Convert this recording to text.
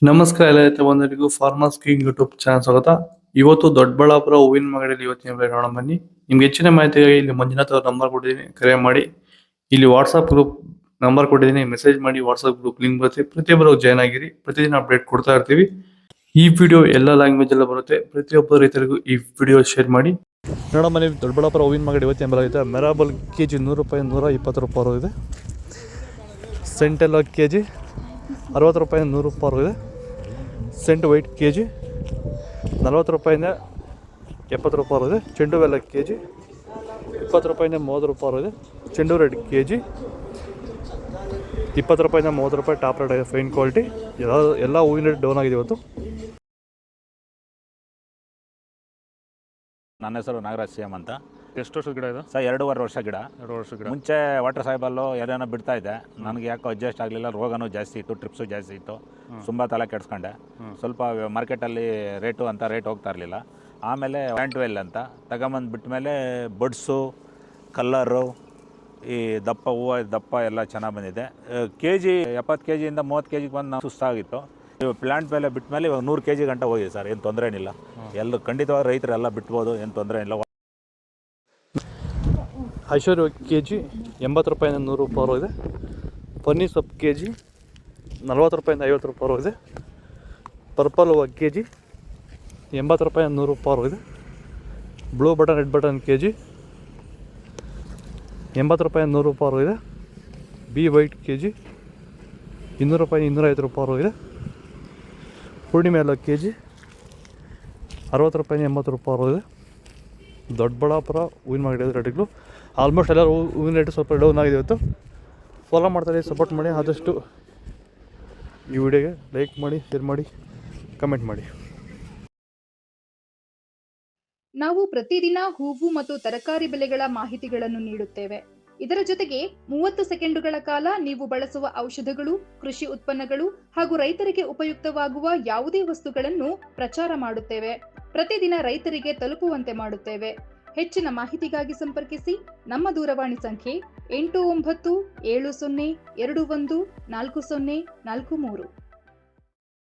ನಮಸ್ಕಾರ ಎಲ್ಲ ರೈತ ಬಂಧುಗಳಿಗೂ ಫಾರ್ಮರ್ಸ್ ಕಿಂಗ್ ಯೂಟ್ಯೂಬ್ ಚಾನಲ್ ಸ್ವಾಗತ. ಇವತ್ತು ದೊಡ್ಡಬಳ್ಳಾಪುರ ಹೂವಿನ ಮಾರ್ಕೆಟಲ್ಲಿ ಇವತ್ತಿನ ಬೆಲೆ ನೋಡೋಣ ಬನ್ನಿ. ನಿಮ್ಗೆ ಹೆಚ್ಚಿನ ಮಾಹಿತಿಗಾಗಿ ಇಲ್ಲಿ ಮಂಜುನಾಥ್ ಅವ್ರ ನಂಬರ್ ಕೊಟ್ಟಿದ್ದೀನಿ, ಕರೆ ಮಾಡಿ. ಇಲ್ಲಿ ವಾಟ್ಸ್ಆಪ್ ಗ್ರೂಪ್ ನಂಬರ್ ಕೊಟ್ಟಿದ್ದೀನಿ, ಮೆಸೇಜ್ ಮಾಡಿ. ವಾಟ್ಸ್ಆಪ್ ಗ್ರೂಪ್ ಲಿಂಕ್ ಬರುತ್ತೆ, ಪ್ರತಿಯೊಬ್ಬರು ಜಾಯ್ನ್ ಆಗಿರಿ. ಪ್ರತಿದಿನ ಅಪ್ಡೇಟ್ ಕೊಡ್ತಾ ಇರ್ತೀವಿ. ಈ ವಿಡಿಯೋ ಎಲ್ಲ ಲ್ಯಾಂಗ್ವೇಜ್ ಎಲ್ಲ ಬರುತ್ತೆ. ಪ್ರತಿಯೊಬ್ಬ ರೈತರಿಗೂ ಈ ವಿಡಿಯೋ ಶೇರ್ ಮಾಡಿ. ನೋಡೋ ಮನೆ ದೊಡ್ಡಬಳ್ಳಾಪುರ ಹೂವಿನ ಮಾರ್ಕೆಟ್ ಇವತ್ತಿನ ಬೆಲೆ ಇದೆ. ಮೆರಾಬಲ್ ಕೆಜಿ 100 ರೂಪಾಯಿ, 120 ರೂಪಾಯಿ ಇದೆ. ಸೆಂಟೆಲ್ಲ ಕೆಜಿ 60 ರೂಪಾಯಿ, 100 ರೂಪಾಯಿ ಇದೆ. ಸೆಂಟ್ ವೈಟ್ ಕೆ ಜಿ 40 ರೂಪಾಯಿಂದ 70 ರೂಪಾಯಿ ಇದೆ. ಚೆಂಡು ಬೆಲ್ಲ ಕೆ ಜಿ 20 ರೂಪಾಯಿಂದ 30 ರೂಪಾಯಿ ಇದೆ. ಚೆಂಡು ರೆಡ್ ಕೆ ಜಿ 20 ರೂಪಾಯಿಂದ 30 ರೂಪಾಯಿ. ಟಾಪ್ ರೇಟ್ ಆಗಿದೆ, ಫೈನ್ ಕ್ವಾಲಿಟಿ. ಎಲ್ಲ ಹೂವಿನ ರೇಟ್ ಡೌನ್ ಆಗಿದೆ ಇವತ್ತು. ನನ್ನ ಹೆಸರು ನಾಗರಾಜ್ ಸಿಎಂ ಅಂತ. ಎಷ್ಟು ವರ್ಷದ ಗಿಡ ಇದು ಸರ್ 2.5 ವರ್ಷ ಗಿಡ. 2 ವರ್ಷದ ಗಿಡ. ಮುಂಚೆ ವಾಟರ್ ಸಾಯಿಬಲ್ಲು ಏನೇನೋ ಬಿಡ್ತಾ ಇದ್ದೆ. ನನಗೆ ಯಾಕೋ ಅಡ್ಜಸ್ಟ್ ಆಗಲಿಲ್ಲ. ರೋಗನೂ ಜಾಸ್ತಿ ಇತ್ತು, ಟ್ರಿಪ್ಸು ಜಾಸ್ತಿ ಇತ್ತು. ತುಂಬ ತಲೆ ಕೆಡಿಸ್ಕೊಂಡೆ. ಸ್ವಲ್ಪ ಮಾರ್ಕೆಟಲ್ಲಿ ರೇಟ್ ಹೋಗ್ತಾ ಇರಲಿಲ್ಲ. ಆಮೇಲೆ ಪ್ಯಾಂಟ್ವೆಲ್ ಅಂತ ತಗೊಂಬಂದು ಬಿಟ್ಟ ಮೇಲೆ ಬಡ್ಸು, ಕಲ್ಲರು, ಈ ದಪ್ಪ ಹೂವು ದಪ್ಪ ಎಲ್ಲ ಚೆನ್ನಾಗಿ ಬಂದಿದೆ. ಕೆ ಜಿ 70 ಕೆ ಜಿಯಿಂದ 30 ಕೆ ಜಿಗೆ ಬಂದು ನಾವು ಸುಸ್ತಾಗಿತ್ತು. ಇವಾಗ ಪ್ಲ್ಯಾಂಟ್ ಮೇಲೆ ಬಿಟ್ಟ ಮೇಲೆ ಇವಾಗ 100 ಕೆ ಜಿ ಗಂಟೆ ಹೋಗಿದೆ ಸರ್. ಏನು ತೊಂದರೆ ಏನಿಲ್ಲ. ಎಲ್ಲರೂ ಖಂಡಿತವಾಗಿ ರೈತರೆಲ್ಲ ಬಿಟ್ಬೋದು, ಏನು ತೊಂದರೆ ಇಲ್ಲ. ಐಶ್ವರ್ಯ ಕೆ ಜಿ 80 ರೂಪಾಯಿಂದ 100 ರೂಪಾಯಿ ಇದೆ. ಪನ್ನೀರ್ ಸೊಪ್ಪು ಕೆ ಜಿ 40 ರೂಪಾಯಿಂದ 50 ರೂಪಾಯಿ ಇದೆ. ಪರ್ಪಲ್ ಹೂವು ಕೆ ಜಿ 80 ರೂಪಾಯಿಂದ 100 ರೂಪಾಯಿ ಇದೆ. Blue button red button K G 80 ರೂಪಾಯಿಂದ 100 ರೂಪಾಯಿ ಇದೆ. ಬಿ ವೈಟ್ ಕೆ ಜಿ 200 ರೂಪಾಯಿ, 250 ರೂಪಾಯಿ ಇದೆ. ಪೂರ್ಣಿಮೆ ಎಲ್ಲ ಕೆ ಜಿ 60 ರೂಪಾಯಿಂದ 80 ರೂಪಾಯಿ ಇದೆ. ದೊಡ್ಡಬಳ್ಳಾಪುರ ಹೂವಿನ ಮಾರ್ಕೆಟ್ ರೇಟ್ಗಳು ಆಲ್ಮೋಸ್ಟ್ ಎಲ್ಲರೂ ಹೂವಿನ ರೇಟ್ ಸ್ವಲ್ಪ ಡೌನ್ ಆಗಿದೆ ಇವತ್ತು. ಫಾಲೋ ಮಾಡ್ತಾರೆ, ಸಪೋರ್ಟ್ ಮಾಡಿ. ಆದಷ್ಟು ಈ ವಿಡಿಯೋಗೆ ಲೈಕ್ ಮಾಡಿ, ಶೇರ್ ಮಾಡಿ, ಕಮೆಂಟ್ ಮಾಡಿ. ನಾವು ಪ್ರತಿದಿನ ಹೂವು ಮತ್ತು ತರಕಾರಿ ಬೆಲೆಗಳ ಮಾಹಿತಿಗಳನ್ನು ನೀಡುತ್ತೇವೆ. ಇದರ ಜೊತೆಗೆ 30 ಸೆಕೆಂಡುಗಳ ಕಾಲ ನೀವು ಬಳಸುವ ಔಷಧಗಳು, ಕೃಷಿ ಉತ್ಪನ್ನಗಳು ಹಾಗೂ ರೈತರಿಗೆ ಉಪಯುಕ್ತವಾಗುವ ಯಾವುದೇ ವಸ್ತುಗಳನ್ನು ಪ್ರಚಾರ ಮಾಡುತ್ತೇವೆ. ಪ್ರತಿದಿನ ರೈತರಿಗೆ ತಲುಪುವಂತೆ ಮಾಡುತ್ತೇವೆ. ಹೆಚ್ಚಿನ ಮಾಹಿತಿಗಾಗಿ ಸಂಪರ್ಕಿಸಿ. ನಮ್ಮ ದೂರವಾಣಿ ಸಂಖ್ಯೆ 8970214043.